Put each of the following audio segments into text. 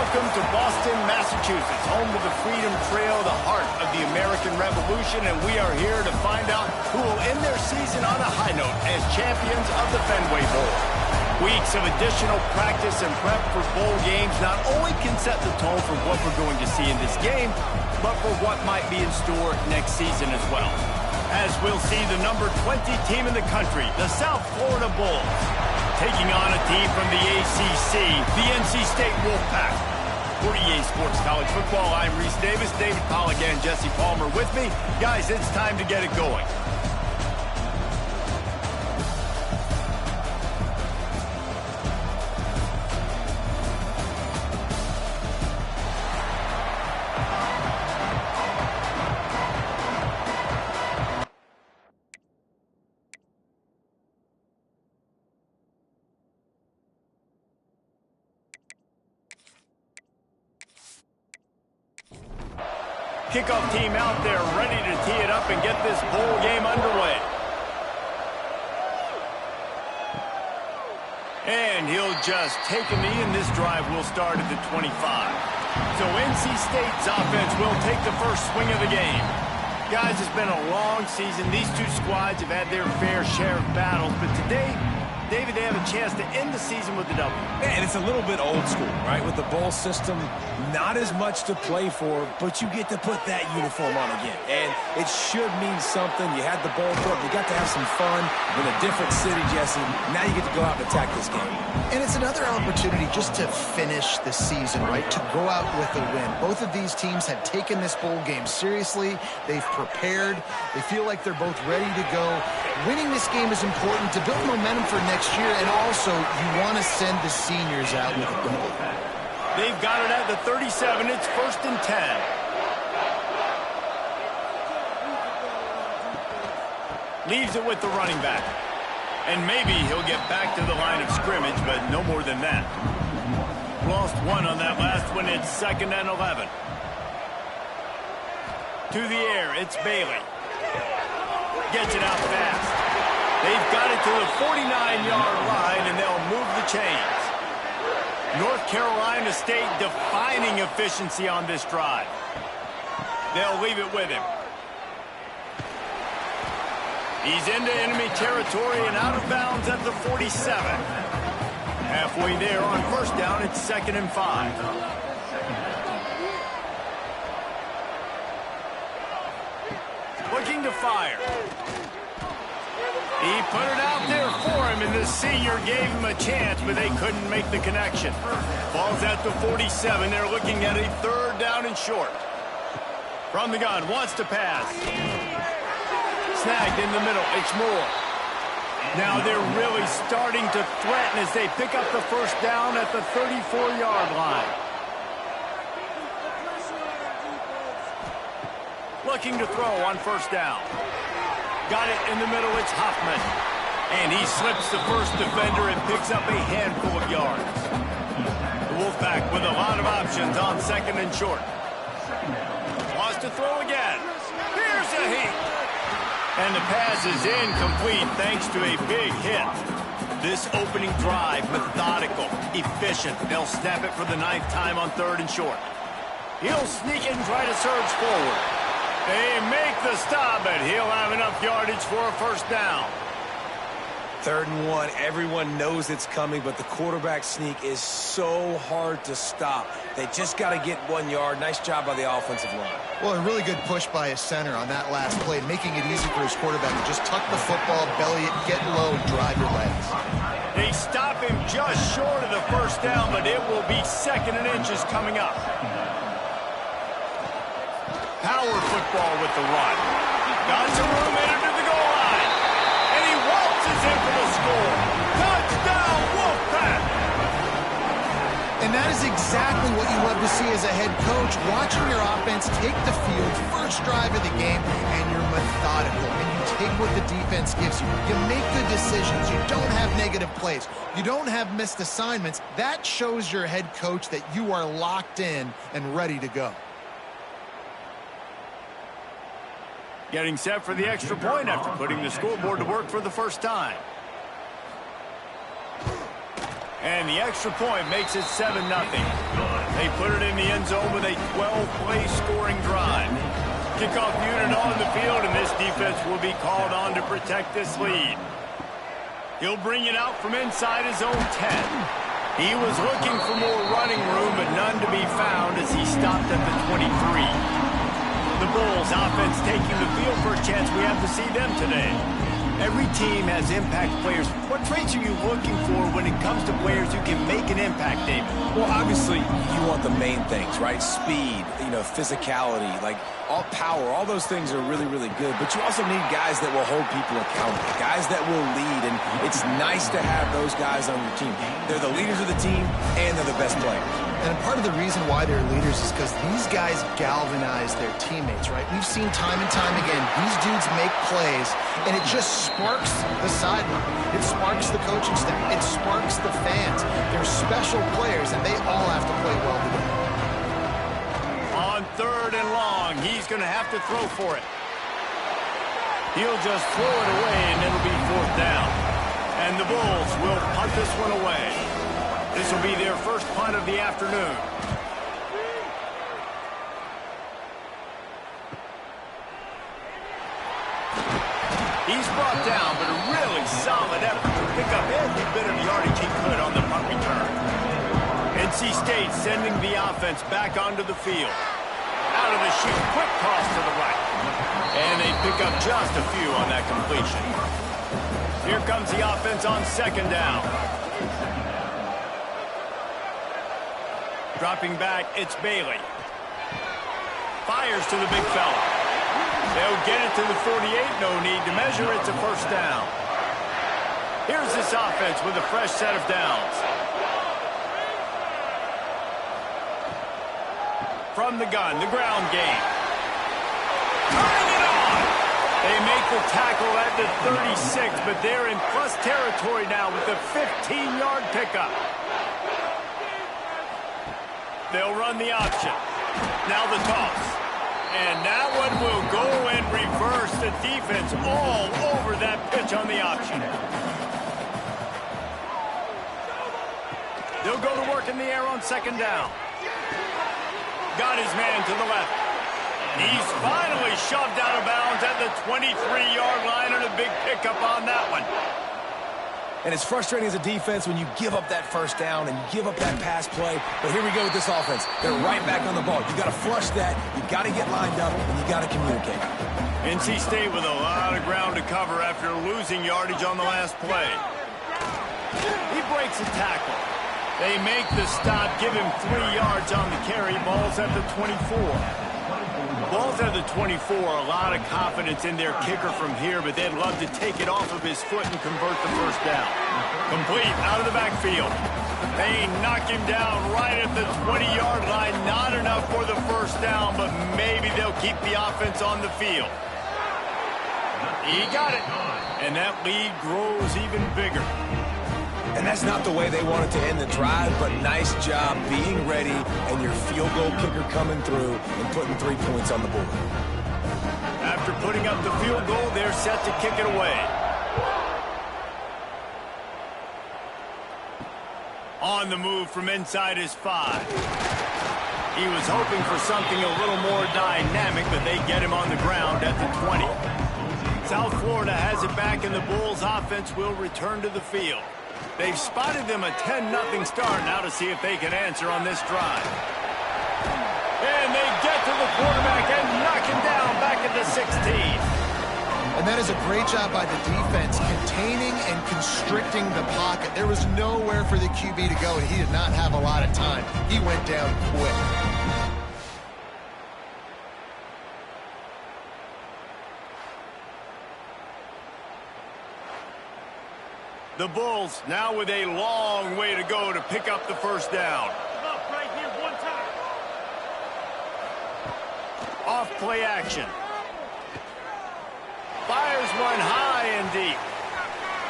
Welcome to Boston, Massachusetts, home of the Freedom Trail, the heart of the American Revolution, and we are here to find out who will end their season on a high note as champions of the Fenway Bowl. Weeks of additional practice and prep for bowl games not only can set the tone for what we're going to see in this game, but for what might be in store next season as well. As we'll see the number 20 team in the country, the South Florida Bulls, taking on a team from the ACC, the NC State Wolfpack. For EA Sports College Football, I'm Reese Davis, David Pollack, and Jesse Palmer with me. Guys, it's time to get it going. Kickoff team out there ready to tee it up and get this bowl game underway. And he'll just take a knee, and this drive will start at the 25. So NC State's offense will take the first swing of the game. Guys, it's been a long season. These two squads have had their fair share of battles, but today, David, they have a chance to end the season with a W. And it's a little bit old school, right? With the bowl system, not as much to play for, but you get to put that uniform on again. And it should mean something. You had the bowl trip. You got to have some fun in a different city, Jesse. Now you get to go out and attack this game. And it's another opportunity just to finish the season, right? To go out with a win. Both of these teams have taken this bowl game seriously. They've prepared. They feel like they're both ready to go. Winning this game is important to build momentum for next year, and also you want to send the seniors out with a goal. They've got it at the 37. It's 1st and 10. Leaves it with the running back. And maybe he'll get back to the line of scrimmage, but no more than that. Lost one on that last one. It's 2nd and 11. To the air, it's Bailey. Gets it out fast. They've got it to the 49-yard line, and they'll move the chains. North Carolina State defining efficiency on this drive. They'll leave it with him. He's into enemy territory and out of bounds at the 47. Halfway there on 1st down, it's 2nd and 5. Looking to fire. He put it out there for him, and the senior gave him a chance, but they couldn't make the connection. Ball's at the 47. They're looking at a 3rd down and short. From the gun, wants to pass. Snagged in the middle. It's Moore. Now they're really starting to threaten as they pick up the 1st down at the 34-yard line. Looking to throw on 1st down. Got it in the middle, it's Hoffman. And he slips the first defender and picks up a handful of yards. The Wolfpack with a lot of options on 2nd and short. Wants to throw again. Here's a heat. And the pass is incomplete thanks to a big hit. This opening drive, methodical, efficient. They'll snap it for the 9th time on 3rd and short. He'll sneak it and try to surge forward. They make the stop, but he'll have enough yardage for a 1st down. 3rd and 1. Everyone knows it's coming, but the quarterback sneak is so hard to stop. They just got to get 1 yard. Nice job by the offensive line. Well, a really good push by his center on that last play, making it easy for his quarterback to just tuck the football, belly it, get low, and drive your legs. They stop him just short of the 1st down, but it will be 2nd and inches coming up. Power football with the run. Got some room in to the goal line. And he waltzes in for the score. Touchdown, Wolfpack! And that is exactly what you love to see as a head coach, watching your offense take the field, first drive of the game, and you're methodical, and you take what the defense gives you. You make good decisions. You don't have negative plays. You don't have missed assignments. That shows your head coach that you are locked in and ready to go. Getting set for the extra point after putting the scoreboard to work for the 1st time. And the extra point makes it 7-0. They put it in the end zone with a 12-play scoring drive. Kickoff unit on the field, and this defense will be called on to protect this lead. He'll bring it out from inside his own 10. He was looking for more running room, but none to be found as he stopped at the 23. The Bulls offense taking the field for a chance. We have to see them today. Every team has impact players. What traits are you looking for when it comes to players who can make an impact, David? Well, obviously, you want the main things, right? Speed, physicality, like all power, all those things are really, really good. But you also need guys that will hold people accountable, guys that will lead. And it's nice to have those guys on your team. They're the leaders of the team, and they're the best players. And part of the reason why they're leaders is because these guys galvanize their teammates, right? We've seen time and time again, these dudes make plays, and it just sparks the sideline. It sparks the coaching staff. It sparks the fans. They're special players, and they all have to play well together. On 3rd and long, he's going to have to throw for it. He'll just throw it away, and it'll be 4th down. And the Bulls will punt this one away. This will be their first punt of the afternoon. He's brought down, but a really solid effort to pick up every bit of yardage he could on the punt return. NC State sending the offense back onto the field. Out of the chute, quick toss to the right. And they pick up just a few on that completion. Here comes the offense on 2nd down. Dropping back, it's Bailey. Fires to the big fella. They'll get it to the 48, no need to measure, it's a 1st down. Here's this offense with a fresh set of downs. From the gun, the ground game. Turning it on! They make the tackle at the 36, but they're in plus territory now with the 15-yard pickup. They'll run the option. Now the toss. And that one will go and reverse the defense all over that pitch on the option. They'll go to work in the air on 2nd down. Got his man to the left. He's finally shoved out of bounds at the 23-yard line, and a big pickup on that one. And it's frustrating as a defense when you give up that 1st down and you give up that pass play. But here we go with this offense. They're right back on the ball. You got to flush that. You got to get lined up, and you got to communicate. NC State with a lot of ground to cover after losing yardage on the last play. He breaks a tackle. They make the stop, give him 3 yards on the carry. Ball's at the 24. Ball's at the 24, a lot of confidence in their kicker from here, but they'd love to take it off of his foot and convert the 1st down. Complete out of the backfield. They knock him down right at the 20-yard line. Not enough for the 1st down, but maybe they'll keep the offense on the field. He got it, and that lead grows even bigger. And that's not the way they wanted to end the drive, but nice job being ready and your field goal kicker coming through and putting 3 points on the board. After putting up the field goal, they're set to kick it away. On the move from inside his 5. He was hoping for something a little more dynamic, but they get him on the ground at the 20. South Florida has it back, and the Bulls offense will return to the field. They've spotted them a 10-0 start now to see if they can answer on this drive. And they get to the quarterback and knock him down back at the 16. And that is a great job by the defense, containing and constricting the pocket. There was nowhere for the QB to go, and he did not have a lot of time. He went down quick. The Bulls now with a long way to go to pick up the 1st down. Right here, 1 time. Off play action. Fires one high and deep.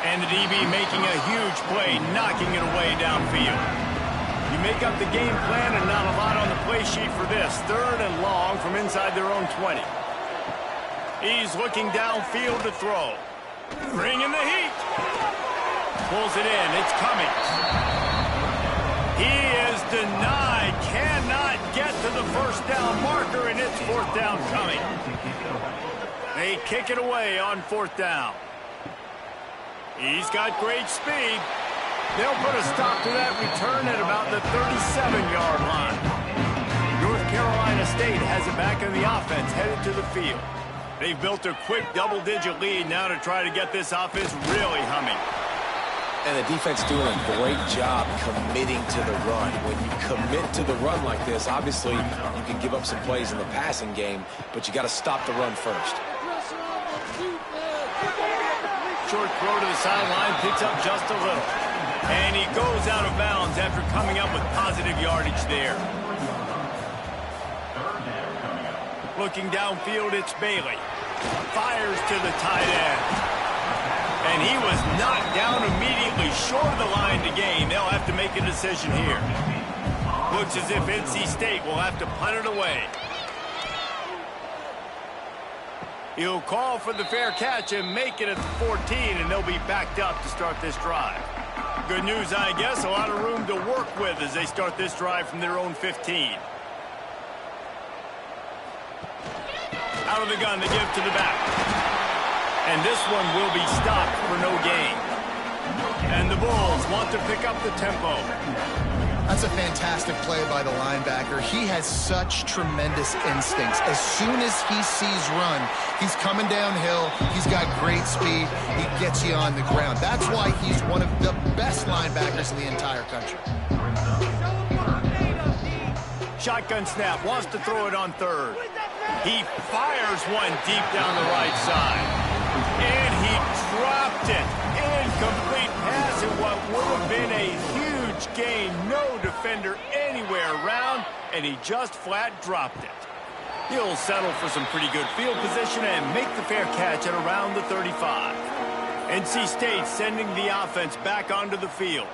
And the DB making a huge play, knocking it away downfield. You make up the game plan and not a lot on the play sheet for this. 3rd and long from inside their own 20. He's looking downfield to throw. Bringing the heat. Pulls it in. It's coming. He is denied. Cannot the first down marker, and it's fourth down coming. They kick it away on fourth down. He's got great speed. They'll put a stop to that return at about the 37-yard line. North Carolina State has it back in the offense, headed to the field. They've built a quick double-digit lead now to try to get this offense really humming. And the defense doing a great job committing to the run. When you commit to the run like this, obviously you can give up some plays in the passing game, but you got to stop the run first. Short throw to the sideline, picks up just a little. And he goes out of bounds after coming up with positive yardage there. Looking downfield, it's Bailey. Fires to the tight end. And he was knocked down immediately short of the line to gain. They'll have to make a decision here. Looks as if NC State will have to punt it away. He'll call for the fair catch and make it at the 14, and they'll be backed up to start this drive. Good news, I guess. A lot of room to work with as they start this drive from their own 15. Out of the gun, they give to the back. And this one will be stopped for no gain. And the Bulls want to pick up the tempo. That's a fantastic play by the linebacker. He has such tremendous instincts. As soon as he sees run, he's coming downhill. He's got great speed. He gets you on the ground. That's why he's one of the best linebackers in the entire country. Shotgun snap, wants to throw it on third. He fires one deep down the right side. And he dropped it. Incomplete pass in what would have been a huge gain. No defender anywhere around, and he just flat dropped it. He'll settle for some pretty good field position and make the fair catch at around the 35. NC State sending the offense back onto the field.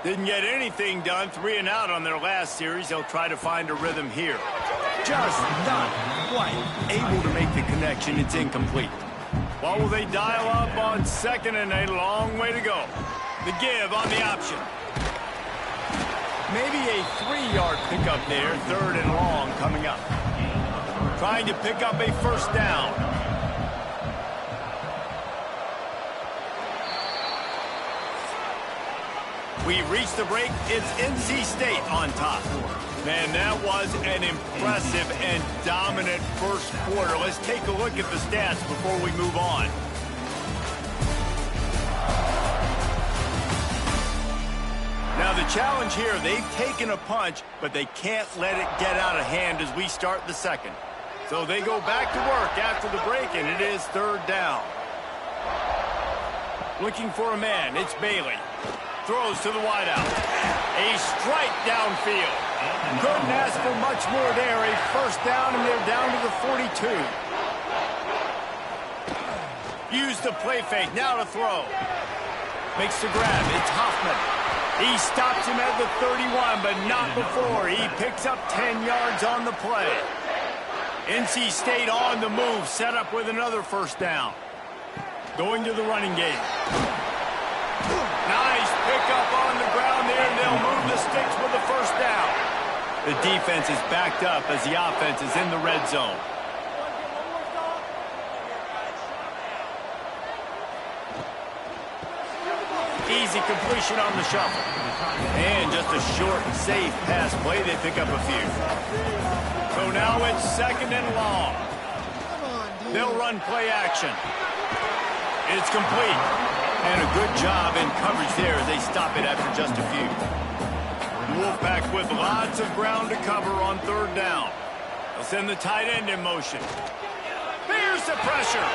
Didn't get anything done, 3 and out on their last series. They'll try to find a rhythm here. Just not quite able to make the connection. It's incomplete. What will they dial up on second and a long way to go? The give on the option. Maybe a 3-yard pickup there, third and long coming up. Trying to pick up a first down. We reached the break. It's NC State on top. Man, that was an impressive and dominant first quarter. Let's take a look at the stats before we move on. Now the challenge here, they've taken a punch, but they can't let it get out of hand as we start the second. So they go back to work after the break, and it is third down. Looking for a man, it's Bailey. Throws to the wideout. A strike downfield. Couldn't ask for much more there. A first down, and they're down to the 42. Use the play fake. Now to throw. Makes the grab. It's Hoffman. He stops him at the 31, but not before. He picks up 10 yards on the play. NC State on the move. Set up with another first down. Going to the running game. Nice pickup on the ground there, and they'll move the sticks with the first down. The defense is backed up as the offense is in the red zone. Easy completion on the shuffle. And just a short, safe pass play. They pick up a few. So now it's second and long. They'll run play action. It's complete. And a good job in coverage there as they stop it after just a few. Wolfpack with lots of ground to cover on third down. They'll send the tight end in motion. Here's the pressure.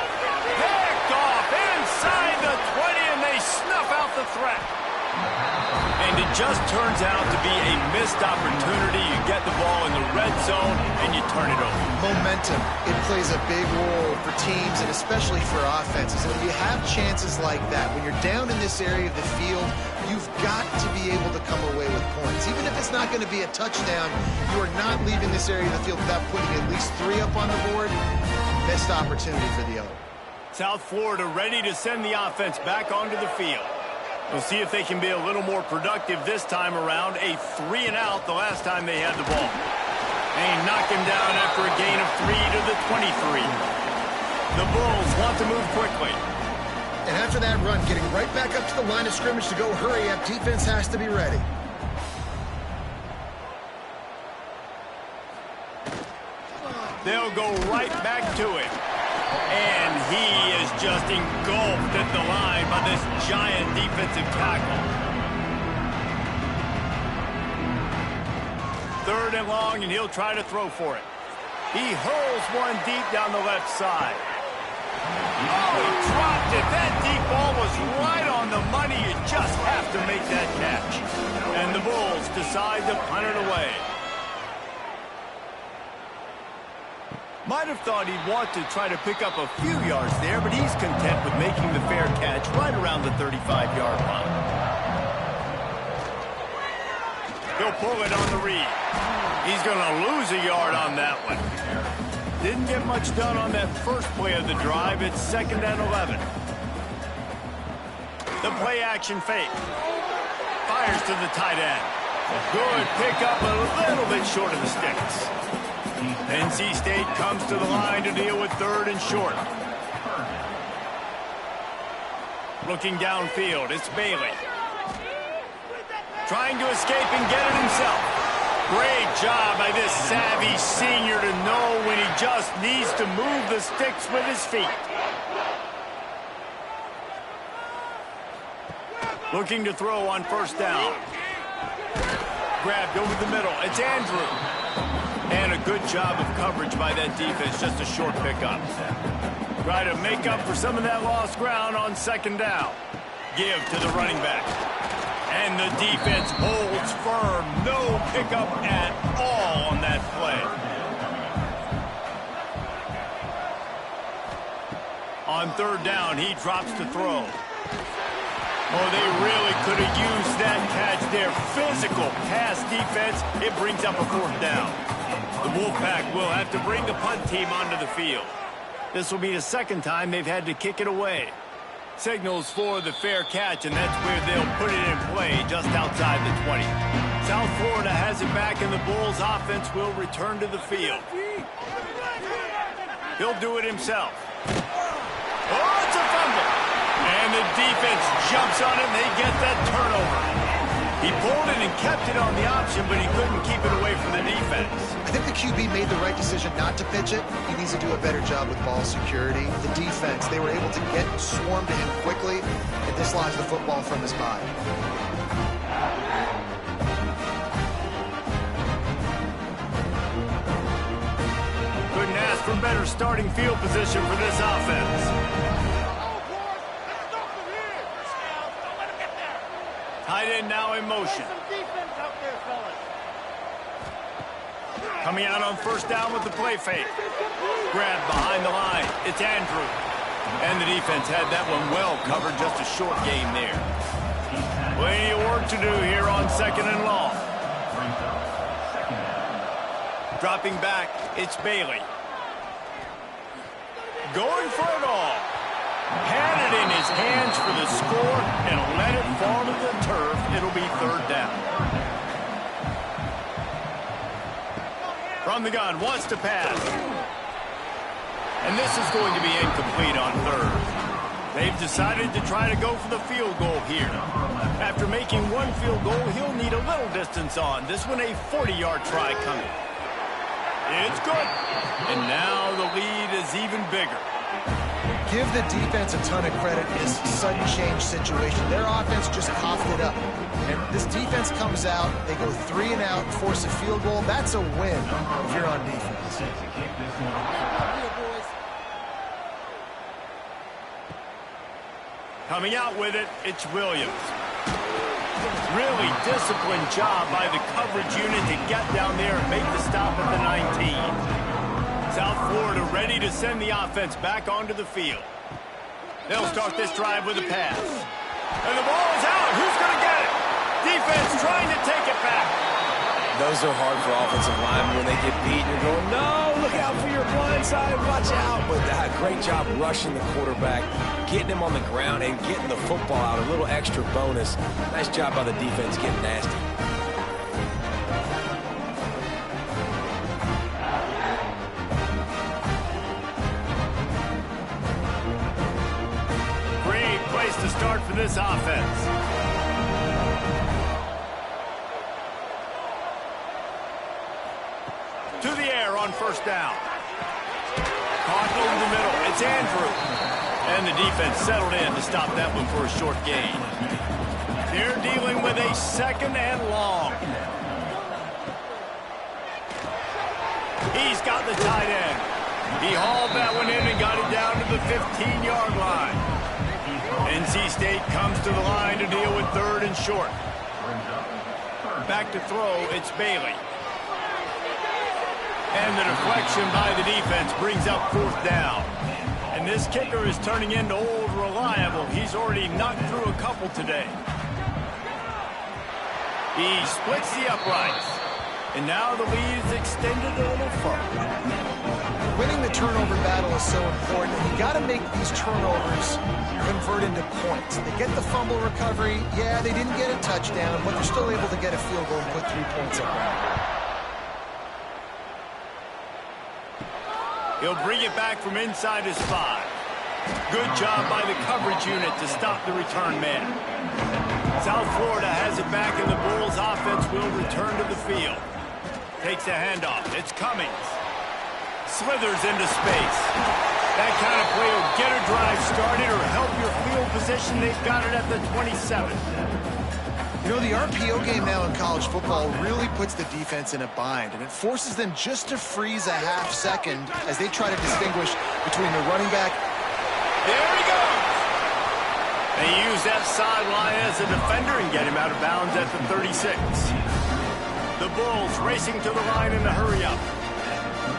Picked off inside the 20, and they snuff out the threat. And it just turns out to be a missed opportunity. You get the ball in the red zone, and you turn it over. Momentum. It plays a big role for teams and especially for offenses. And when you have chances like that, when you're down in this area of the field, you've got to be able to come away with points. Even if it's not going to be a touchdown, you are not leaving this area of the field without putting at least 3 up on the board. Missed opportunity for the other. South Florida ready to send the offense back onto the field. We'll see if they can be a little more productive this time around. A 3 and out the last time they had the ball. And he knocked him down after a gain of 3 to the 23. The Bulls want to move quickly. And after that run, getting right back up to the line of scrimmage to go hurry up, defense has to be ready. They'll go right back to it. And he is just engulfed at the line by this giant defensive tackle. 3rd and long, and he'll try to throw for it. He hurls one deep down the left side. Oh, he dropped it. That deep ball was right on the money. You just have to make that catch. And the Bulls decide to punt it away. Might have thought he'd want to try to pick up a few yards there, but he's content with making the fair catch right around the 35-yard line. He'll pull it on the read. He's going to lose a yard on that one. Didn't get much done on that first play of the drive. It's 2nd and 11. The play-action fake. Fires to the tight end. Good pickup, a little bit short of the sticks. NC State comes to the line to deal with 3rd and short. Looking downfield, it's Bailey. Trying to escape and get it himself. Great job by this savvy senior to know when he just needs to move the sticks with his feet. Looking to throw on 1st down. Grabbed over the middle. It's Andrew. And a good job of coverage by that defense. Just a short pickup. Try to make up for some of that lost ground on 2nd down. Give to the running back. And the defense holds firm. No pickup at all on that play. On 3rd down, he drops to throw. Oh, they really could have used that catch there. Physical pass defense. It brings up a 4th down. The Wolfpack will have to bring the punt team onto the field. This will be the 2nd time they've had to kick it away. Signals for the fair catch, and that's where they'll put it in play just outside the 20. South Florida has it back, and the Bulls offense will return to the field. He'll do it himself. Oh, it's a fumble. And the defense jumps on it, and they get that turnover. He pulled it and kept it on the option, but he couldn't keep it away from the defense. I think the QB made the right decision not to pitch it. He needs to do a better job with ball security. The defense, they were able to get swarmed to him quickly and dislodge the football from his body. Couldn't ask for better starting field position for this offense. Tight end now in motion. Coming out on 1st down with the play fake. Grab behind the line. It's Andrew. And the defense had that one well covered. Just a short game there. Plenty of work to do here on 2nd and long. Dropping back, it's Bailey. Going for it all. Had it in his hands for the score and let it fall to the turf. It'll be 3rd down. From the gun, wants to pass. And this is going to be incomplete on 3rd. They've decided to try to go for the field goal here. After making one field goal, he'll need a little distance on. This one a 40-yard try coming. It's good. And now the lead is even bigger. Give the defense a ton of credit in this sudden change situation. Their offense just coughed it up. And this defense comes out, they go 3 and out, force a field goal. That's a win if you're on defense. Coming out with it, it's Williams. Really disciplined job by the coverage unit to get down there and make the stop at the 19. South Florida ready to send the offense back onto the field. They'll start this drive with a pass. And the ball is out. Who's going to get it? Defense trying to take it back. Those are hard for offensive linemen when they get beat. You're going, no, look out for your blind side. Watch out. But great job rushing the quarterback, getting him on the ground, and getting the football out. A little extra bonus. Nice job by the defense getting nasty. offense. To the air on first down. Caught over the middle. It's Andrew. And the defense settled in to stop that one for a short gain. They're dealing with a second and long. He's got the tight end. He hauled that one in and got it down to the 15-yard line. NC State comes to the line to deal with third and short. Back to throw, it's Bailey. And the deflection by the defense brings up fourth down. And this kicker is turning into old reliable. He's already knocked through a couple today. He splits the uprights. And now the lead is extended a little further. Winning the turnover battle is so important. You got to make these turnovers convert into points. They get the fumble recovery. Yeah, they didn't get a touchdown, but they're still able to get a field goal and put 3 points up. He'll bring it back from inside his 5. Good job by the coverage unit to stop the return man. South Florida has it back, and the Bulls offense will return to the field. Takes a handoff. It's Cummings. Slithers into space. That kind of play will get a drive started or help your field position. They've got it at the 27. You know, the RPO game now in college football really puts the defense in a bind, and it forces them just to freeze a half second as they try to distinguish between the running back. There he goes. They use that sideline as a defender and get him out of bounds at the 36. The Bulls racing to the line in the hurry-up.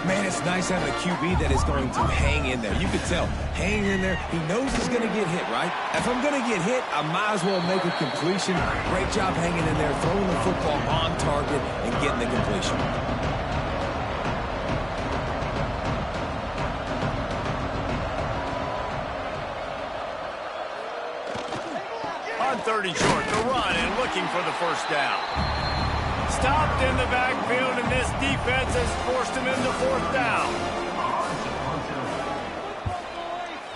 Man, it's nice having a QB that is going to hang in there. You can tell, hanging in there, he knows he's going to get hit, right? If I'm going to get hit, I might as well make a completion. Great job hanging in there, throwing the football on target and getting the completion. On 30 short, the run and looking for the first down. Stopped in the backfield, and this defense has forced him into fourth down.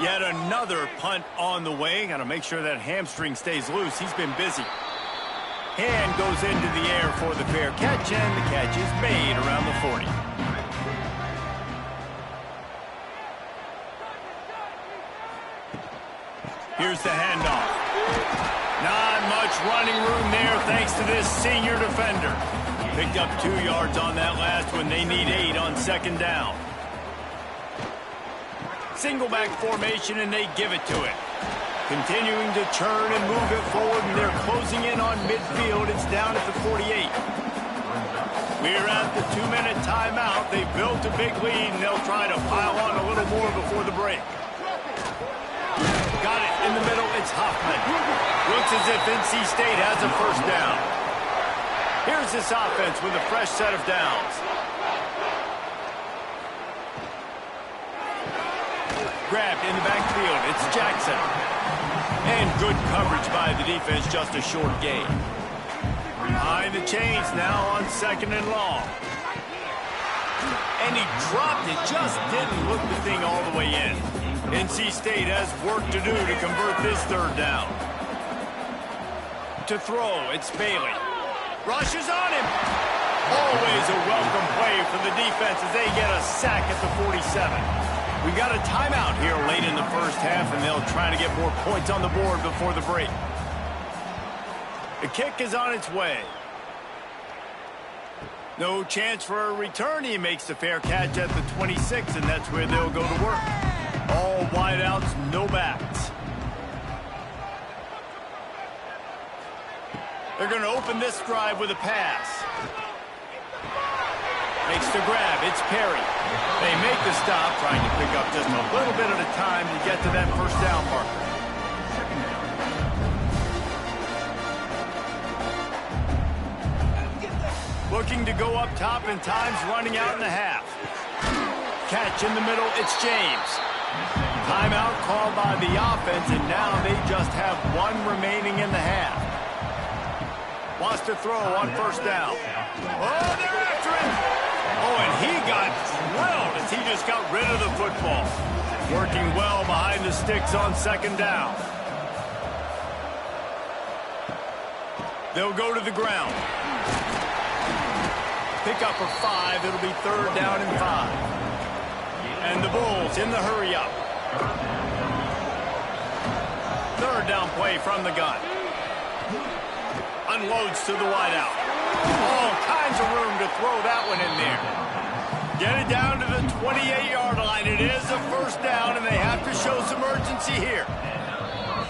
Yet another punt on the way. Got to make sure that hamstring stays loose. He's been busy. Hand goes into the air for the fair catch, and the catch is made around the 40. Here's the handoff. Not much running room there thanks to this senior defender. Picked up 2 yards on that last one. They need 8 on second down. Single back formation, and they give it to it. Continuing to churn and move it forward, and they're closing in on midfield. It's down at the 48. We're at the 2-minute timeout. They built a big lead, and they'll try to pile on a little more before the break. Got it in the middle. It's Hoffman. Looks as if NC State has a first down. Here's this offense with a fresh set of downs. Grabbed in the backfield. It's Jackson. And good coverage by the defense, just a short gain. Behind the chains now on second and long. And he dropped it. Just didn't look the thing all the way in. NC State has work to do to convert this third down. To throw, it's Bailey. Rushes on him. Always a welcome play for the defense as they get a sack at the 47. We got a timeout here late in the first half, and they'll try to get more points on the board before the break. The kick is on its way. No chance for a return. He makes the fair catch at the 26, and that's where they'll go to work. All wideouts, no backs. They're going to open this drive with a pass. Makes the grab. It's Perry. They make the stop, trying to pick up just a little bit at a time to get to that first down marker. Looking to go up top, and time's running out in the half. Catch in the middle. It's James. Timeout called by the offense, and now they just have one remaining in the half. Wants to throw on first down. Oh, they're after him. Oh, and he got drilled as he just got rid of the football. Working well behind the sticks on second down. They'll go to the ground. Pick up for 5. It'll be 3rd down and 5. And the Bulls in the hurry up. 3rd down play from the gun. Unloads to the wideout. All kinds of room to throw that one in there. Get it down to the 28-yard line. It is a 1st down, and they have to show some urgency here.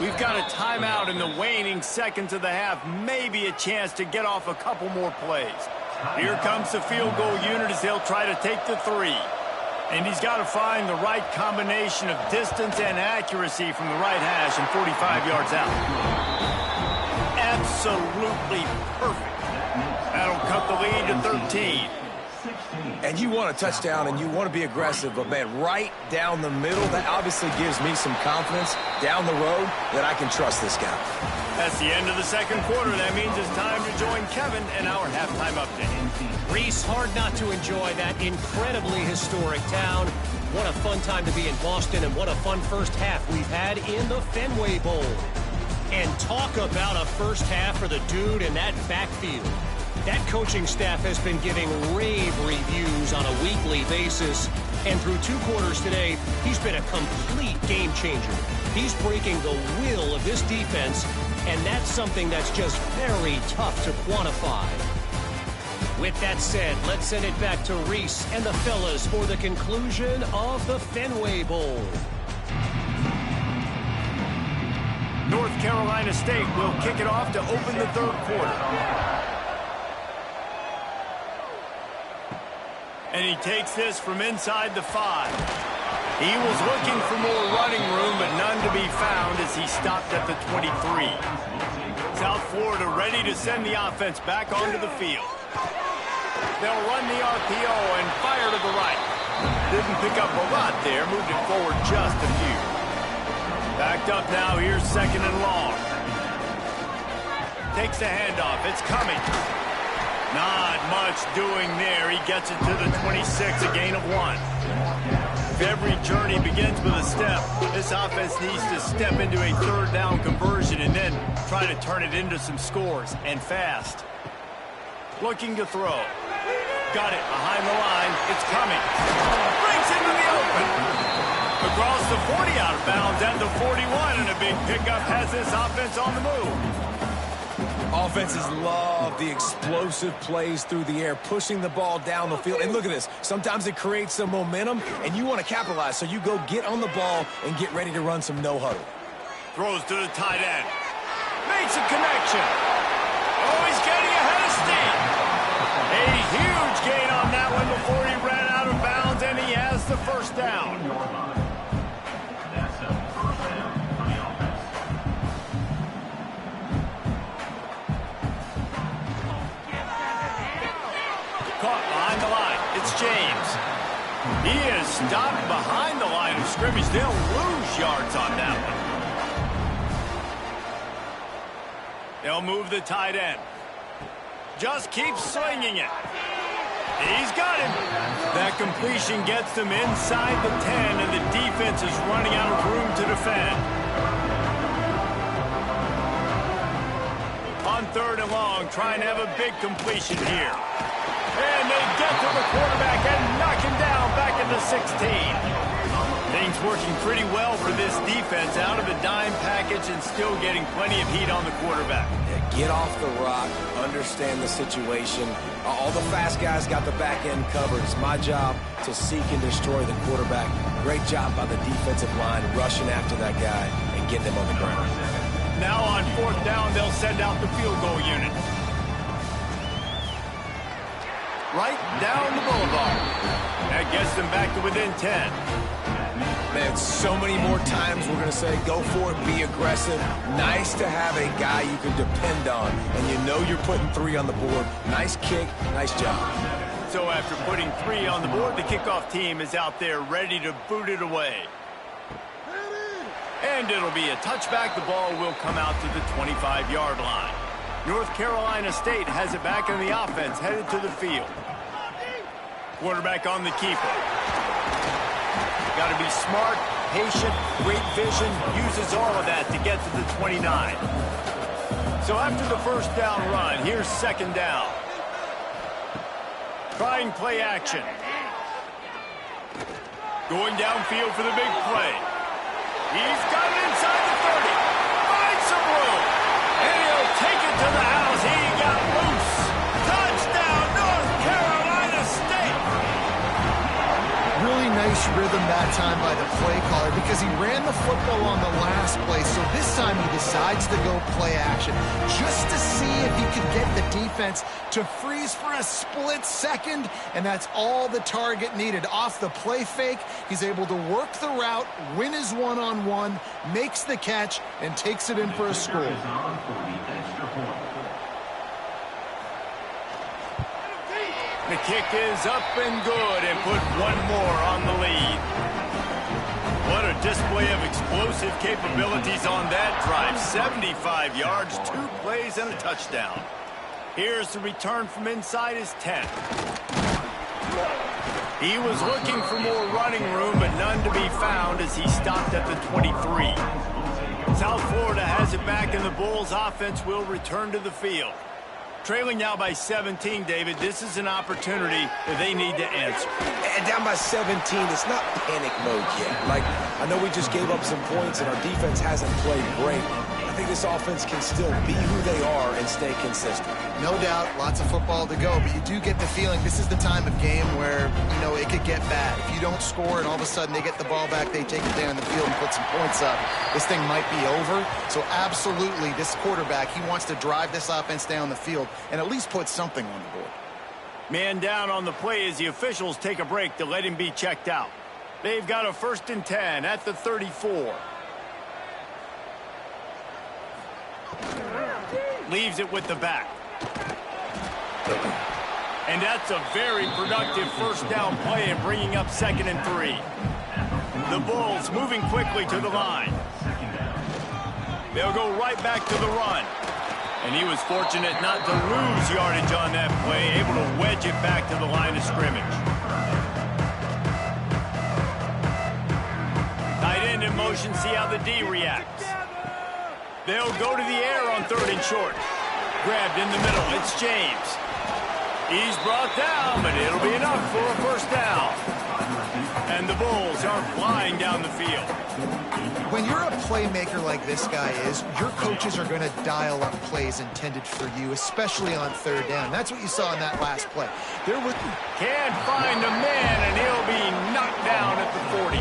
We've got a timeout in the waning seconds of the half. Maybe a chance to get off a couple more plays. Here comes the field goal unit as they'll try to take the 3. And he's got to find the right combination of distance and accuracy from the right hash and 45 yards out. Absolutely perfect. That'll cut the lead to 13. And you want a touchdown and you want to be aggressive, but, man, right down the middle, that obviously gives me some confidence down the road that I can trust this guy. That's the end of the 2nd quarter. That means it's time to join Kevin in our halftime update. Reese, hard not to enjoy that incredibly historic town. What a fun time to be in Boston, and what a fun first half we've had in the Fenway Bowl. And talk about a first half for the dude in that backfield. That coaching staff has been giving rave reviews on a weekly basis. And through 2 quarters today, he's been a complete game changer. He's breaking the will of this defense, and that's something that's just very tough to quantify. With that said, let's send it back to Reese and the fellas for the conclusion of the Fenway Bowl. North Carolina State will kick it off to open the 3rd quarter. And he takes this from inside the 5. He was looking for more running room, but none to be found as he stopped at the 23. South Florida ready to send the offense back onto the field. They'll run the RPO and fire to the right. Didn't pick up a lot there, moved it forward just a few. Backed up now, here's 2nd and long. Takes the handoff, it's coming. Not much doing there. He gets it to the 26, a gain of 1. If every journey begins with a step, this offense needs to step into a 3rd down conversion and then try to turn it into some scores, and fast. Looking to throw. Got it behind the line. It's coming. Breaks into the open. Across the 40, out of bounds at the 41, and a big pickup has this offense on the move. Offenses love the explosive plays through the air, pushing the ball down the field. And look at this. Sometimes it creates some momentum, and you want to capitalize. So you go get on the ball and get ready to run some no-huddle. Throws to the tight end. Makes a connection. Oh, he's getting ahead of steam. A huge gain on that one before he ran out of bounds, and he has the 1st down. Caught behind the line. It's James. He is stopped behind the line of scrimmage. They'll lose yards on that one. They'll move the tight end. Just keep slinging it. He's got him. That completion gets them inside the 10, and the defense is running out of room to defend. On 3rd and long, trying to have a big completion here. And they get to the quarterback and knock him down back at the 16. Things working pretty well for this defense, out of the dime package and still getting plenty of heat on the quarterback. Yeah, get off the rock, understand the situation. All the fast guys got the back end covered. It's my job to seek and destroy the quarterback. Great job by the defensive line, rushing after that guy and getting him on the ground. Now on 4th down, they'll send out the field goal unit. Right down the boulevard. That gets them back to within 10. Man, so many more times we're going to say, go for it, be aggressive. Nice to have a guy you can depend on, and you know you're putting 3 on the board. Nice kick, nice job. So after putting 3 on the board, the kickoff team is out there ready to boot it away. And it'll be a touchback. The ball will come out to the 25-yard line. North Carolina State has it back in the offense, headed to the field. Quarterback on the keeper. Got to be smart, patient, great vision, uses all of that to get to the 29. So after the first down run, here's second down. Trying play action. Going downfield for the big play. He's got it inside the 30. Finds some room. And he'll take it to the house. He got loose. Touchdown, North Carolina State. Really nice rhythm that time by the play caller because he ran the football on the last play. So this time he decides to go play action just to see if he could get the defense to freeze for a split second, and that's all the target needed. Off the play fake, he's able to work the route, win his one-on-one, makes the catch, and takes it in for a score. The kick is up and good and put one more on the lead. What a display of explosive capabilities on that drive. 75 yards, 2 plays, and a touchdown. Here's the return from inside his 10. He was looking for more running room, but none to be found as he stopped at the 23. South Florida has it back, and the Bulls offense will return to the field. Trailing now by 17, David. This is an opportunity that they need to answer. And down by 17, it's not panic mode yet. Like, I know we just gave up some points and our defense hasn't played great. I think this offense can still be who they are and stay consistent. No doubt, lots of football to go, but you do get the feeling this is the time of game where, you know, it could get bad. If you don't score and all of a sudden they get the ball back, they take it down the field and put some points up, this thing might be over. So absolutely, this quarterback, he wants to drive this offense down the field and at least put something on the board. Man down on the play as the officials take a break to let him be checked out. They've got a 1st and 10 at the 34. Leaves it with the back. And that's a very productive first down play and bringing up 2nd and 3. The Bulls moving quickly to the line. They'll go right back to the run. And he was fortunate not to lose yardage on that play, able to wedge it back to the line of scrimmage. Tight end in motion, see how the D reacts. They'll go to the air on 3rd and short. Grabbed in the middle, it's James. He's brought down, but it'll be enough for a first down. And the Bulls are flying down the field. When you're a playmaker like this guy is, your coaches are going to dial up plays intended for you, especially on 3rd down. That's what you saw in that last play. Can't find a man, and he'll be knocked down at the 40.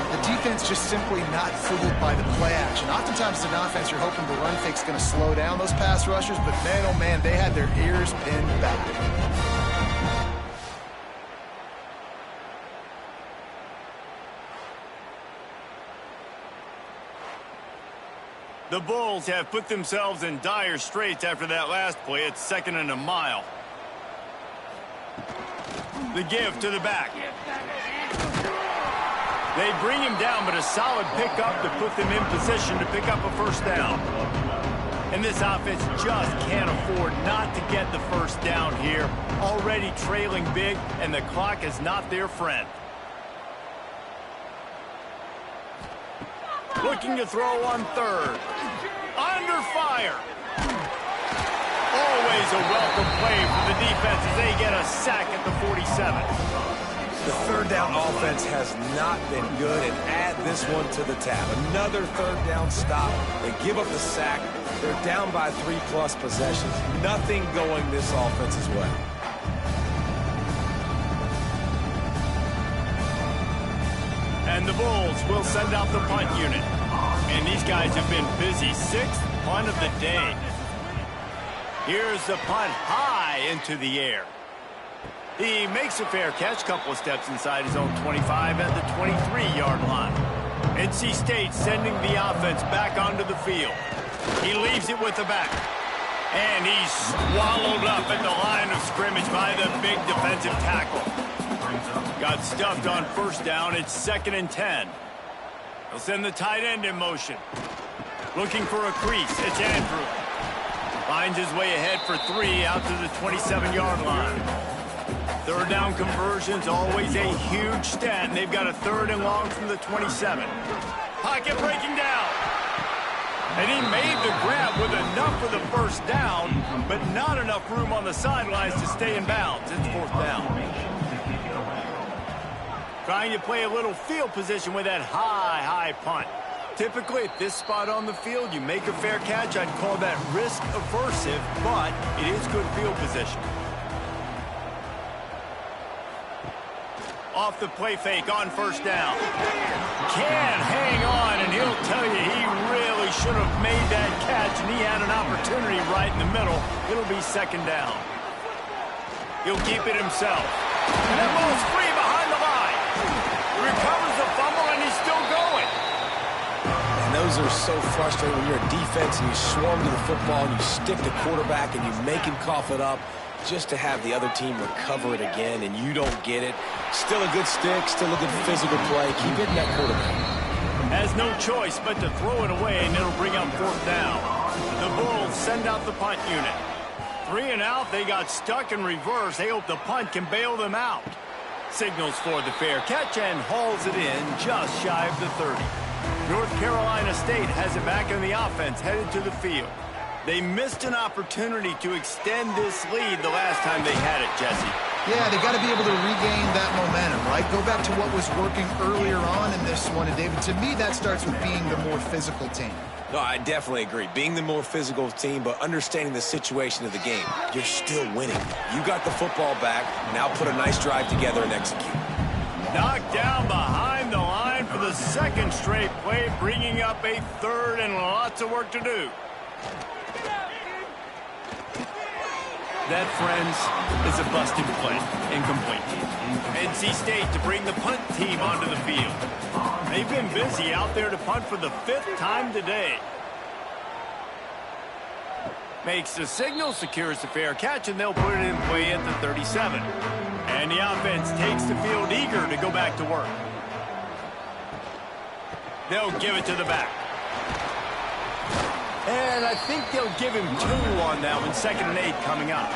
The defense just simply not fooled by the play action. Oftentimes as an offense, you're hoping the run fake's going to slow down those pass rushers, but man, oh man, they had their ears pinned back. The Bulls have put themselves in dire straits after that last play. It's 2nd and a mile. The give to the back. They bring him down, but a solid pickup to put them in position to pick up a first down. And this offense just can't afford not to get the first down here. Already trailing big, and the clock is not their friend. Looking to throw on 3rd. Under fire. Always a welcome play for the defense as they get a sack at the 47. The 3rd down offense has not been good, and add this one to the tab. Another 3rd down stop. They give up the sack. They're down by 3+ possessions. Nothing going this offense's way. And the Bulls will send out the punt unit. And these guys have been busy. 6th punt of the day. Here's the punt high into the air. He makes a fair catch, couple of steps inside his own 25 at the 23-yard line. NC State sending the offense back onto the field. He leaves it with the back. And he's swallowed up at the line of scrimmage by the big defensive tackle. Got stuffed on first down. It's 2nd and 10. They'll send the tight end in motion. Looking for a crease. It's Andrew. Finds his way ahead for 3 out to the 27-yard line. 3rd down conversions, always a huge stat, and they've got a 3rd and long from the 27. Pocket breaking down. And he made the grab with enough for the first down, but not enough room on the sidelines to stay in bounds. It's fourth down. Trying to play a little field position with that high punt. Typically, at this spot on the field, you make a fair catch. I'd call that risk aversive, but it is good field position. Off the play fake on first down. Can hang on, and he'll tell you he really should have made that catch, and he had an opportunity right in the middle. It'll be second down. He'll keep it himself. And that ball's free behind the line. Recovers the fumble, and he's still going. And those are so frustrating when you're a defense and you swarm to the football and you stick the quarterback and you make him cough it up just to have the other team recover it again and you don't get it. Still a good stick, still a good physical play. Keep hitting that quarterback. Has no choice but to throw it away, and it'll bring up fourth down. The Bulls send out the punt unit. 3 and out, they got stuck in reverse. They hope the punt can bail them out. Signals for the fair catch and hauls it in just shy of the 30. North Carolina State has it back in the offense, headed to the field. They missed an opportunity to extend this lead the last time they had it, Jesse. Yeah, they got to be able to regain that momentum, right? Go back to what was working earlier on in this one. And, David, to me, that starts with being the more physical team. No, I definitely agree. Being the more physical team, but understanding the situation of the game. You're still winning. You got the football back. Now put a nice drive together and execute. Knocked down behind the line for the second straight play, bringing up a third and lots of work to do. That, friends, is a busted play. Incomplete. NC State to bring the punt team onto the field. They've been busy out there to punt for the 5th time today. Makes the signal, secures the fair catch, and they'll put it in play at the 37. And the offense takes the field eager to go back to work. They'll give it to the back. And I think they'll give him 2 on that one. 2nd and 8 coming up.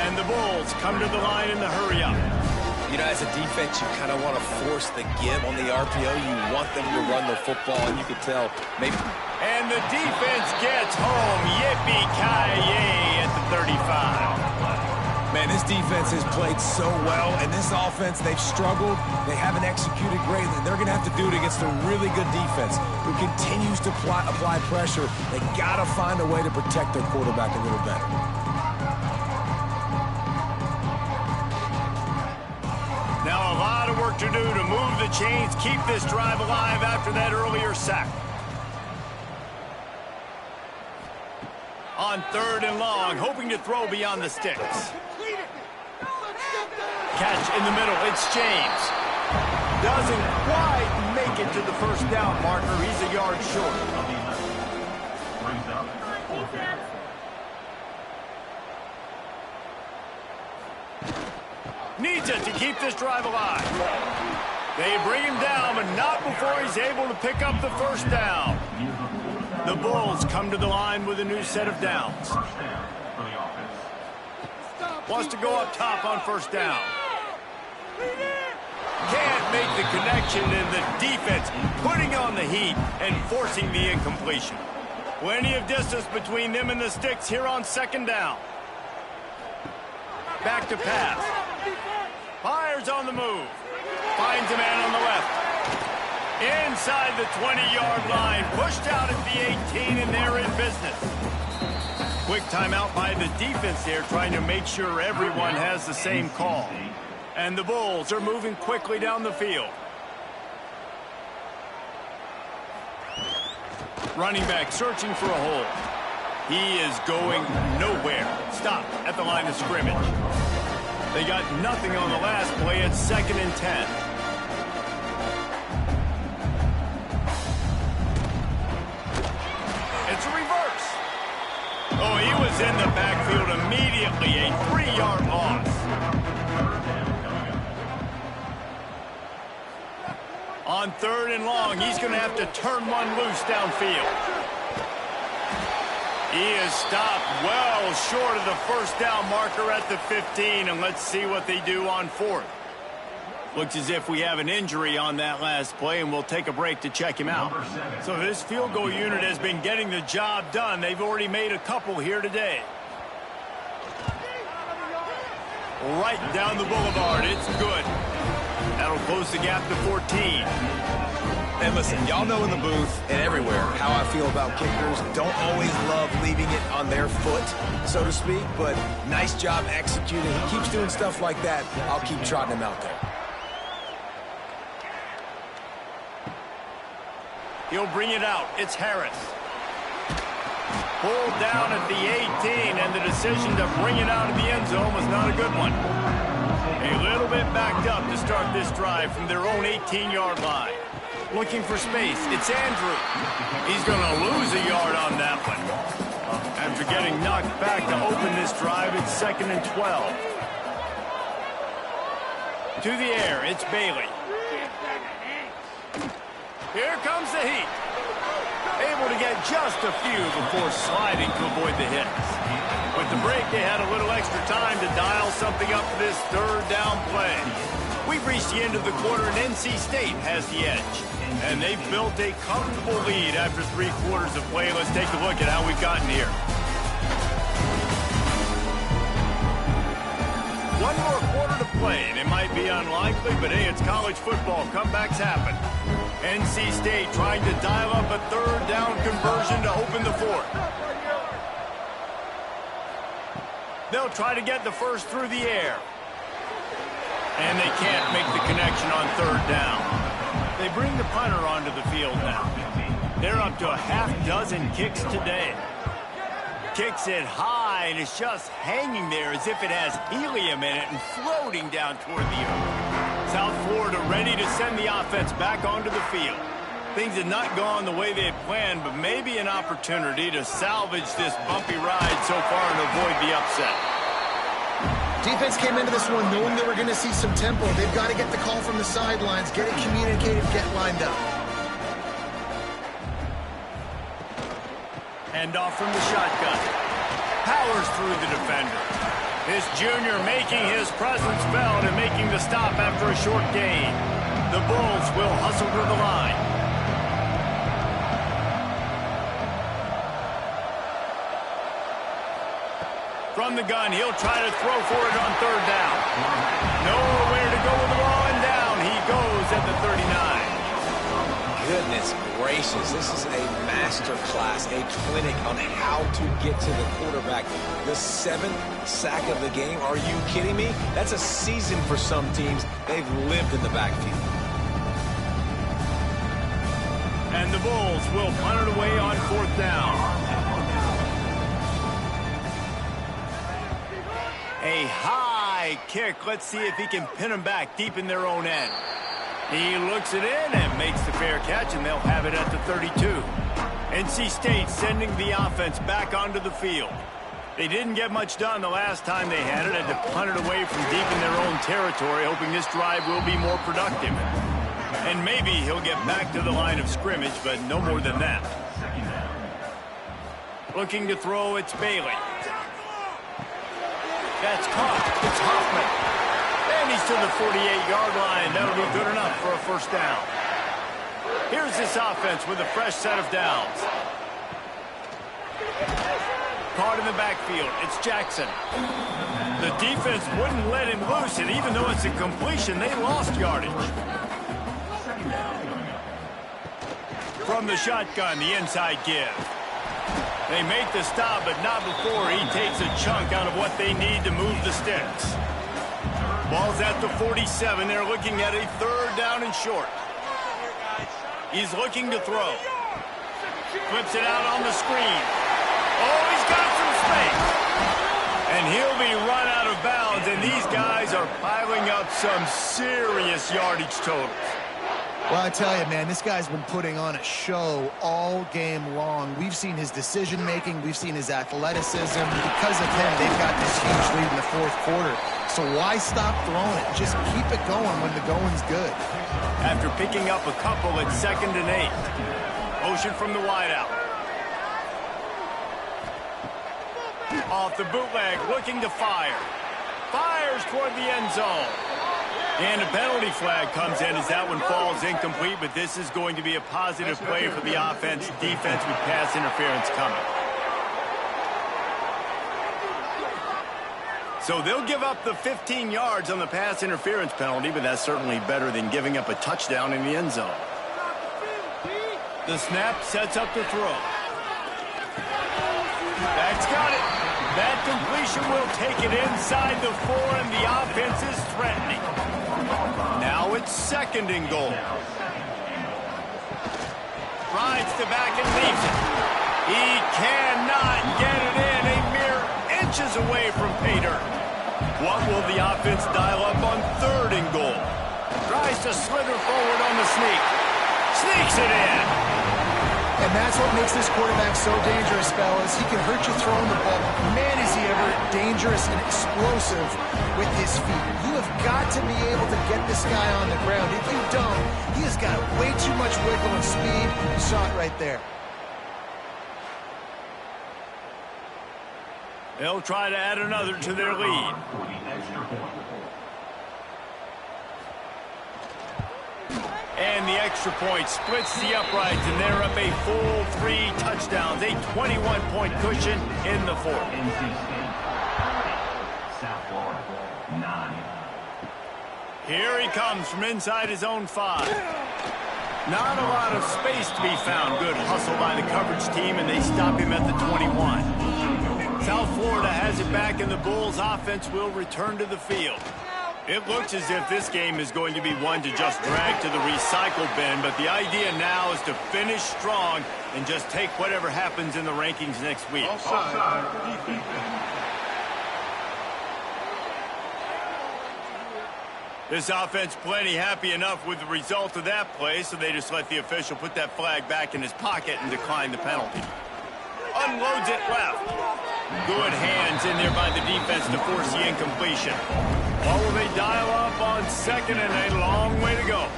And the Bulls come to the line in the hurry up. You know, as a defense, you kind of want to force the give on the RPO. You want them to run the football, and you can tell maybe. And the defense gets home. Yippee-ki-yay at the 35. Man, this defense has played so well, and this offense, they've struggled. They haven't executed greatly. They're going to have to do it against a really good defense who continues to apply pressure. They got to find a way to protect their quarterback a little better. Now a lot of work to do to move the chains, keep this drive alive after that earlier sack. On 3rd and long, hoping to throw beyond the sticks. Catch in the middle, it's James. Doesn't quite make it to the first down marker. He's a yard short. Needs it to keep this drive alive. They bring him down, but not before he's able to pick up the first down. The Bulls come to the line with a new set of downs. Wants to go up top on first down. Can't make the connection, and the defense putting on the heat and forcing the incompletion. Plenty of distance between them and the sticks here on 2nd down. Back to pass. Fires on the move. Finds a man on the left. Inside the 20-yard line. Pushed out at the 18, and they're in business. Quick timeout by the defense there, trying to make sure everyone has the same call. And the Bulls are moving quickly down the field. Running back searching for a hole. He is going nowhere. Stop at the line of scrimmage. They got nothing on the last play. It's 2nd and 10. It's a reverse. Oh, he was in the backfield immediately. A 3-yard loss. On 3rd and long, he's going to have to turn one loose downfield. He is stopped well short of the first down marker at the 15, and let's see what they do on 4th. Looks as if we have an injury on that last play, and we'll take a break to check him out. So this field goal unit has been getting the job done. They've already made a couple here today. Right down the boulevard. It's good. That'll close the gap to 14. And listen, y'all know in the booth and everywhere how I feel about kickers. Don't always love leaving it on their foot, so to speak, but nice job executing. He keeps doing stuff like that. I'll keep trotting him out there. He'll bring it out. It's Harris. Pulled down at the 18, and the decision to bring it out of the end zone was not a good one. A little bit backed up to start this drive from their own 18-yard line. Looking for space. It's Andrew. He's going to lose a yard on that one. After getting knocked back to open this drive, it's 2nd and 12. To the air, it's Bailey. Here comes the heat. Able to get just a few before sliding to avoid the hits. With the break, they had a little extra time to dial something up for this third down play. We've reached the end of the quarter, and NC State has the edge. And they've built a comfortable lead after 3 quarters of play. Let's take a look at how we've gotten here. One more quarter to play, and it might be unlikely, but hey, it's college football. Comebacks happen. NC State trying to dial up a third down conversion to open the fourth. They'll try to get the first through the air. And they can't make the connection on third down. They bring the punter onto the field now. They're up to a half-dozen kicks today. Kicks it high, and it's just hanging there as if it has helium in it and floating down toward the earth. South Florida ready to send the offense back onto the field. Things had not gone the way they had planned, but maybe an opportunity to salvage this bumpy ride so far and avoid the upset. Defense came into this one knowing they were going to see some tempo. They've got to get the call from the sidelines, get it communicated, get lined up. Hand off from the shotgun. Powers through the defender. This junior making his presence felt and making the stop after a short gain. The Bulls will hustle to the line. From the gun, he'll try to throw for it on third down. Nowhere to go with the ball, and down he goes at the 39. Goodness gracious, this is a master class, a clinic on how to get to the quarterback. The 7th sack of the game, are you kidding me? That's a season for some teams. They've lived in the backfield. And the Bulls will punt it away on fourth down. A high kick. Let's see if he can pin them back deep in their own end. He looks it in and makes the fair catch, and they'll have it at the 32. NC State sending the offense back onto the field. They didn't get much done the last time they had it, to punt it away from deep in their own territory, hoping this drive will be more productive. And maybe he'll get back to the line of scrimmage, but no more than that. Looking to throw, it's Bailey. That's caught. It's Hoffman. And he's to the 48-yard line. That'll be good enough for a first down. Here's this offense with a fresh set of downs. Caught in the backfield. It's Jackson. The defense wouldn't let him loose, and even though it's a completion, they lost yardage. From the shotgun, the inside give. They make the stop, but not before he takes a chunk out of what they need to move the sticks. Ball's at the 47. They're looking at a third down and short. He's looking to throw. Flips it out on the screen. Oh, he's got some space. And he'll be run out of bounds, and these guys are piling up some serious yardage totals. Well, I tell you, man, this guy's been putting on a show all game long. We've seen his decision-making. We've seen his athleticism. Because of him, they've got this huge lead in the fourth quarter. So why stop throwing it? Just keep it going when the going's good. After picking up a couple at 2nd and 8. Motion from the wideout. Off the bootleg, looking to fire. Fires toward the end zone. And a penalty flag comes in as that one falls incomplete, but this is going to be a positive play for the offense. Defense with pass interference coming. So they'll give up the 15 yards on the pass interference penalty, but that's certainly better than giving up a touchdown in the end zone. The snap sets up the throw. That's got it. That completion will take it inside the 4, and the offense is threatening. Now it's 2nd and goal. Rides the back and leaves it. He cannot get it in. A mere inches away from pay dirt. What will the offense dial up on 3rd and goal? Tries to slither forward on the sneak. Sneaks it in. And that's what makes this quarterback so dangerous, fellas. He can hurt you throwing the ball. Man, is he ever dangerous and explosive with his feet. You have got to be able to get this guy on the ground. If you don't, he has got way too much wiggle and speed. You saw it right there. They'll try to add another to their lead. And the extra point splits the uprights, and they're up a full 3 touchdowns, a 21-point cushion in the 4th. Here he comes from inside his own 5. Not a lot of space to be found. Good hustle by the coverage team, and they stop him at the 21. South Florida has it back, and the Bulls offense will return to the field. It looks as if this game is going to be one to just drag to the recycle bin, but the idea now is to finish strong and just take whatever happens in the rankings next week. This offense plenty happy enough with the result of that play, so they just let the official put that flag back in his pocket and decline the penalty. Unloads it left. Good hands in there by the defense to force the incompletion. Or will they dial up on 2nd and a long way to go?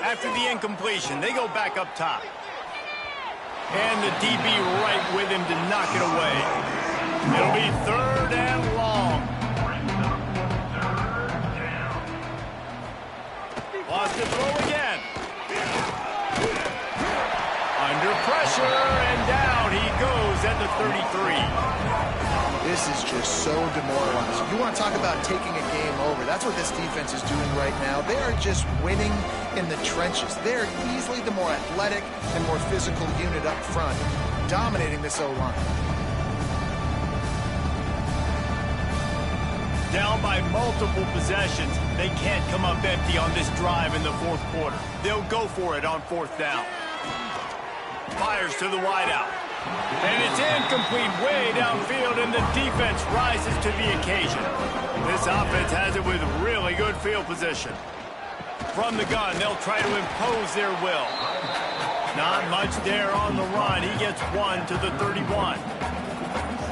After the incompletion, they go back up top. And the DB right with him to knock it away. It'll be 3rd and long. Lost the throw again. Under pressure, and down he goes at the 33. This is just so demoralizing. You want to talk about taking a game over. That's what this defense is doing right now. They are just winning in the trenches. They're easily the more athletic and more physical unit up front, dominating this O-line. Down by multiple possessions. They can't come up empty on this drive in the 4th quarter. They'll go for it on 4th down. Fires to the wideout. And it's incomplete way downfield, and the defense rises to the occasion. This offense has it with really good field position. From the gun, they'll try to impose their will. Not much there on the run. He gets 1 to the 31.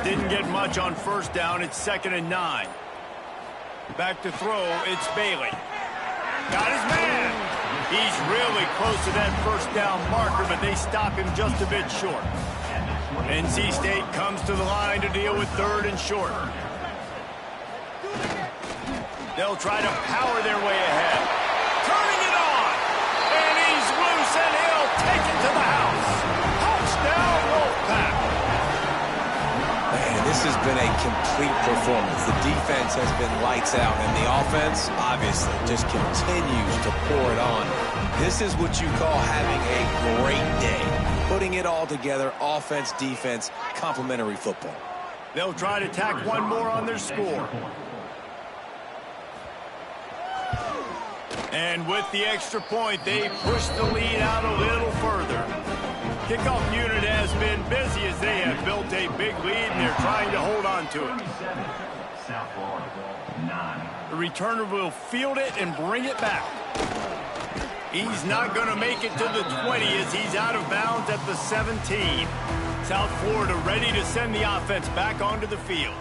Didn't get much on 1st down. It's 2nd and 9. Back to throw, it's Bailey. Got his man. He's really close to that 1st down marker, but they stop him just a bit short. NC State comes to the line to deal with 3rd and short. They'll try to power their way ahead. Turning it on. And he's loose, and he'll take it to the house. Touchdown, Wolfpack. Man, this has been a complete performance. The defense has been lights out, and the offense, obviously, just continues to pour it on. This is what you call having a great day. Putting it all together, offense, defense, complementary football. They'll try to tack one more on their score. And with the extra point, they push the lead out a little further. Kickoff unit has been busy as they have built a big lead, and they're trying to hold on to it. The returner will field it and bring it back. He's not going to make it to the 20 as he's out of bounds at the 17. South Florida ready to send the offense back onto the field.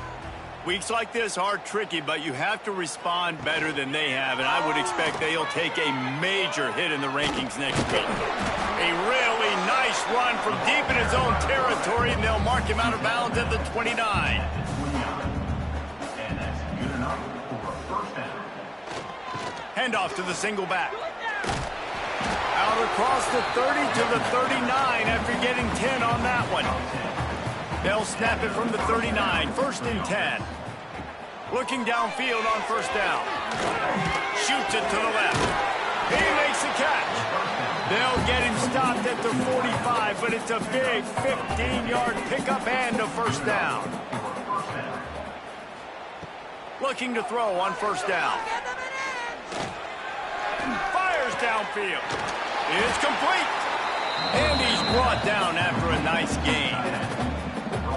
Weeks like this are tricky, but you have to respond better than they have, and I would expect they'll take a major hit in the rankings next week. A really nice run from deep in his own territory, and they'll mark him out of bounds at the 29. Handoff to the single back. Out across the 30 to the 39 after getting 10 on that one. They'll snap it from the 39, 1st and 10. Looking downfield on 1st down. Shoots it to the left. He makes the catch. They'll get him stopped at the 45, but it's a big 15-yard pickup and a 1st down. Looking to throw on 1st down. Fires downfield. It's complete. And he's brought down after a nice gain.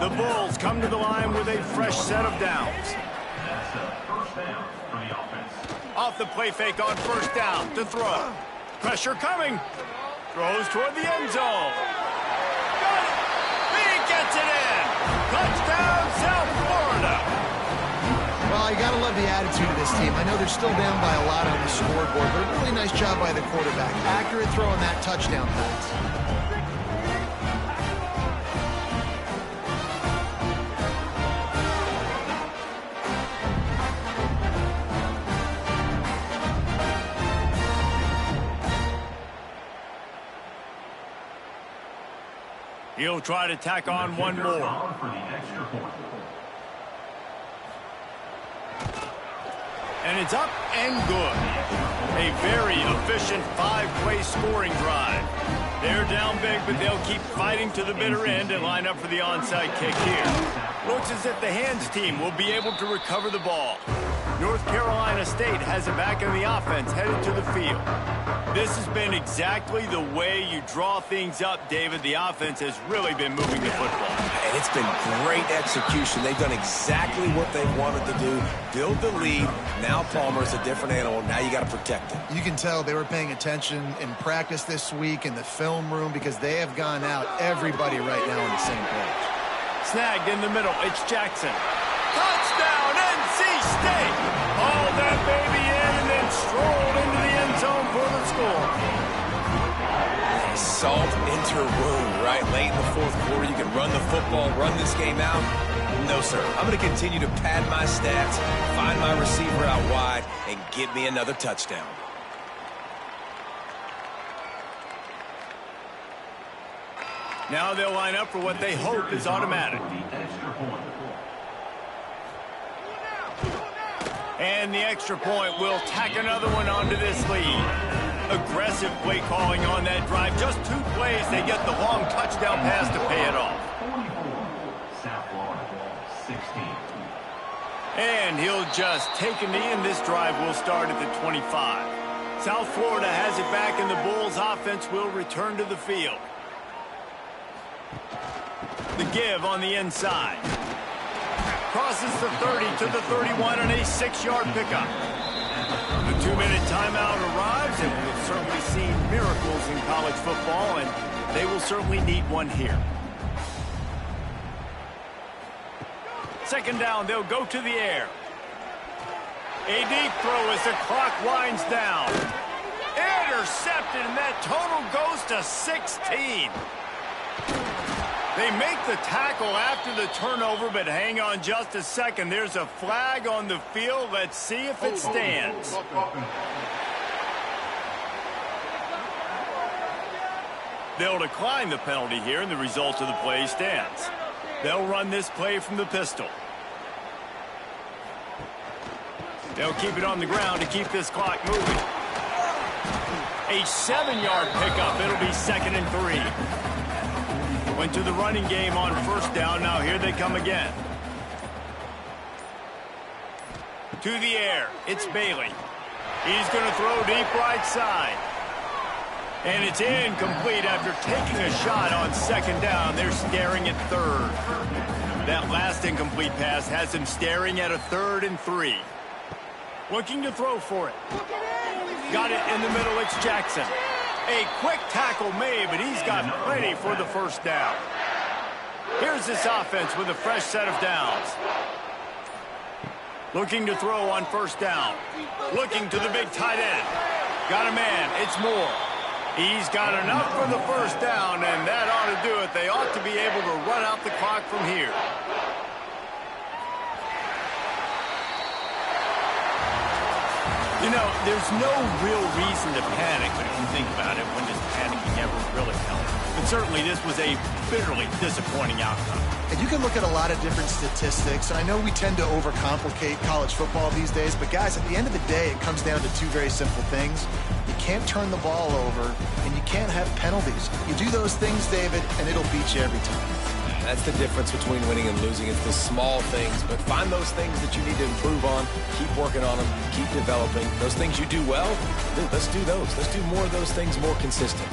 The Bulls come to the line with a fresh set of downs. Off the play fake on 1st down to throw. Pressure coming. Throws toward the end zone. Got it. He gets it in. Touchdown, South Florida. Well, you got to love the attitude of this team. I know they're still down by a lot on the scoreboard, but a really nice job by the quarterback. Accurate throw on that touchdown pass. He'll try to tack on one more. And it's up and good. A very efficient 5-play scoring drive. They're down big, but they'll keep fighting to the bitter end and line up for the onside kick here. Looks as if the hands team will be able to recover the ball. North Carolina State has it back in the offense, headed to the field. This has been exactly the way you draw things up, David. The offense has really been moving the football. And it's been great execution. They've done exactly what they wanted to do. Build the lead. Now Palmer's a different animal. Now you got to protect him. You can tell they were paying attention in practice this week in the film room because they have gone out everybody right now on the same page. Snagged in the middle. It's Jackson. Touchdown, NC State. Haul that baby in and then strolled into the end zone for the score. Salt into wound, right? Late in the 4th quarter, you can run the football, run this game out. No, sir. I'm going to continue to pad my stats, find my receiver out wide, and get me another touchdown. Now they'll line up for what they hope is automatic. And the extra point will tack another one onto this lead. Aggressive play calling on that drive. Just 2 plays, they get the long touchdown pass to pay it off. And he'll just take a knee, and this drive will start at the 25. South Florida has it back, and the Bulls offense will return to the field. The give on the inside. Crosses the 30 to the 31 and a 6-yard pickup. The 2-minute timeout arrives, and we've certainly seen miracles in college football, and they will certainly need one here. 2nd down, they'll go to the air. A deep throw as the clock winds down. Intercepted, and that total goes to 16. They make the tackle after the turnover, but hang on just a second. There's a flag on the field. Let's see if it stands. They'll decline the penalty here, and the result of the play stands. They'll run this play from the pistol. They'll keep it on the ground to keep this clock moving. A 7-yard pickup. It'll be 2nd and 3. Went to the running game on 1st down. Now here they come again. To the air. It's Bailey. He's going to throw deep right side. And it's incomplete after taking a shot on 2nd down. They're staring at 3rd. That last incomplete pass has him staring at a 3rd and 3. Looking to throw for it. Got it in the middle. It's Jackson. A quick tackle made, but he's got plenty for the 1st down. Here's this offense with a fresh set of downs. Looking to throw on 1st down. Looking to the big tight end. Got a man. It's Moore. He's got enough for the 1st down, and that ought to do it. They ought to be able to run out the clock from here. You know, there's no real reason to panic, but if you think about it, when does panicking ever really help? But certainly this was a bitterly disappointing outcome. And you can look at a lot of different statistics, and I know we tend to overcomplicate college football these days, but guys, at the end of the day, it comes down to two very simple things. You can't turn the ball over, and you can't have penalties. You do those things, David, and it'll beat you every time. That's the difference between winning and losing. It's the small things, but find those things that you need to improve on. Keep working on them. Keep developing. Those things you do well, let's do those. Let's do more of those things more consistent.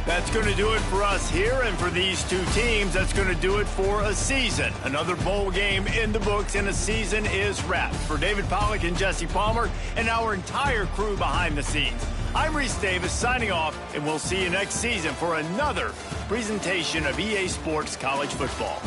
That's going to do it for us here, and for these two teams, that's going to do it for a season. Another bowl game in the books, and a season is wrapped. For David Pollack and Jesse Palmer and our entire crew behind the scenes, I'm Reese Davis signing off, and we'll see you next season for another presentation of EA Sports College Football.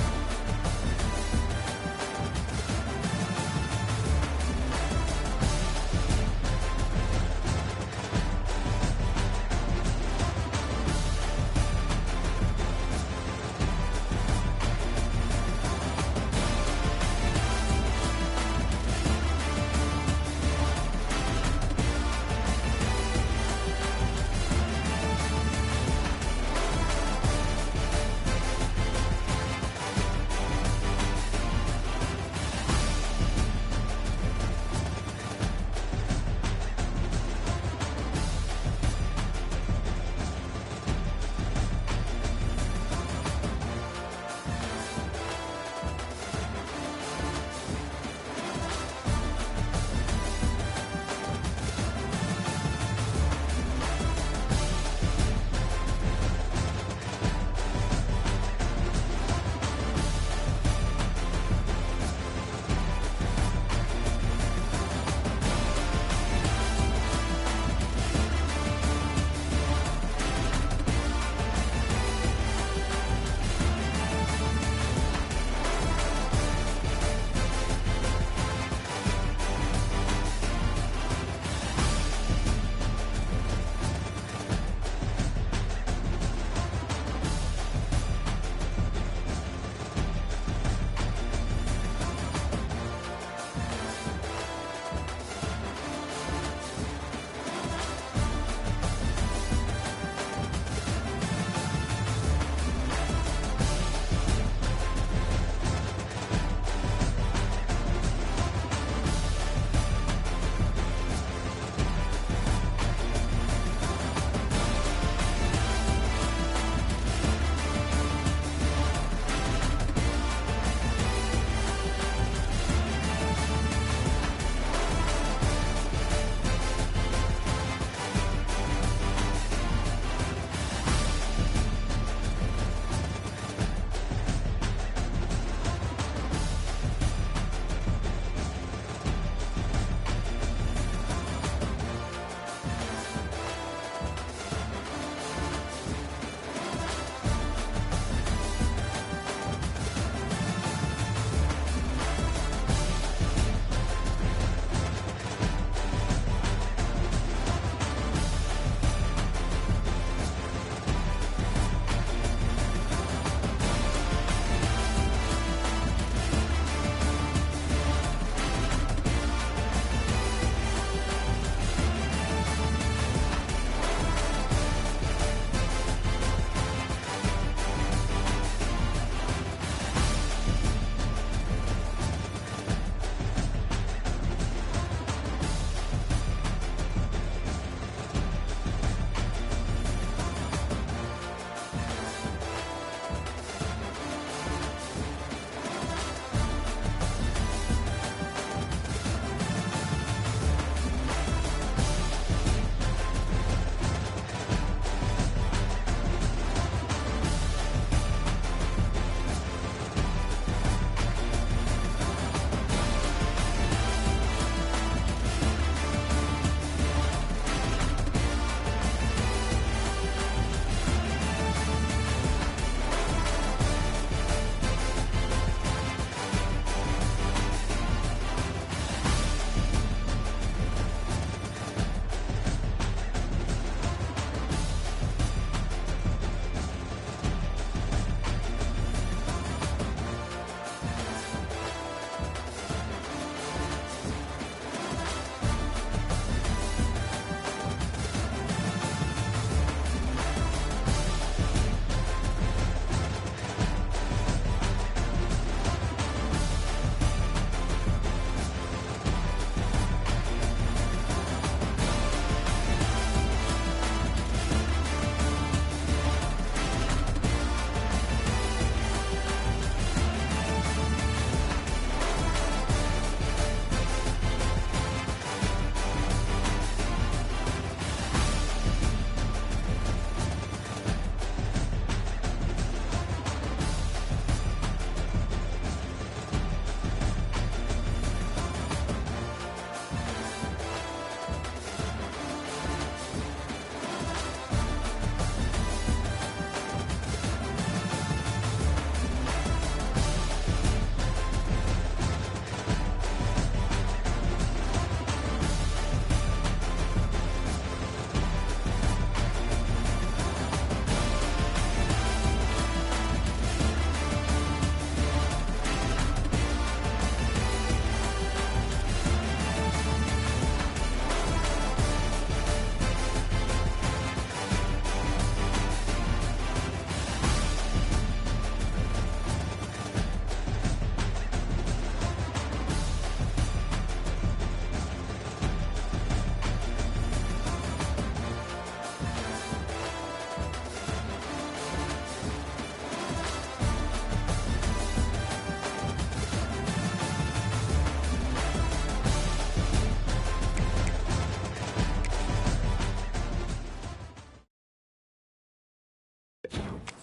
it.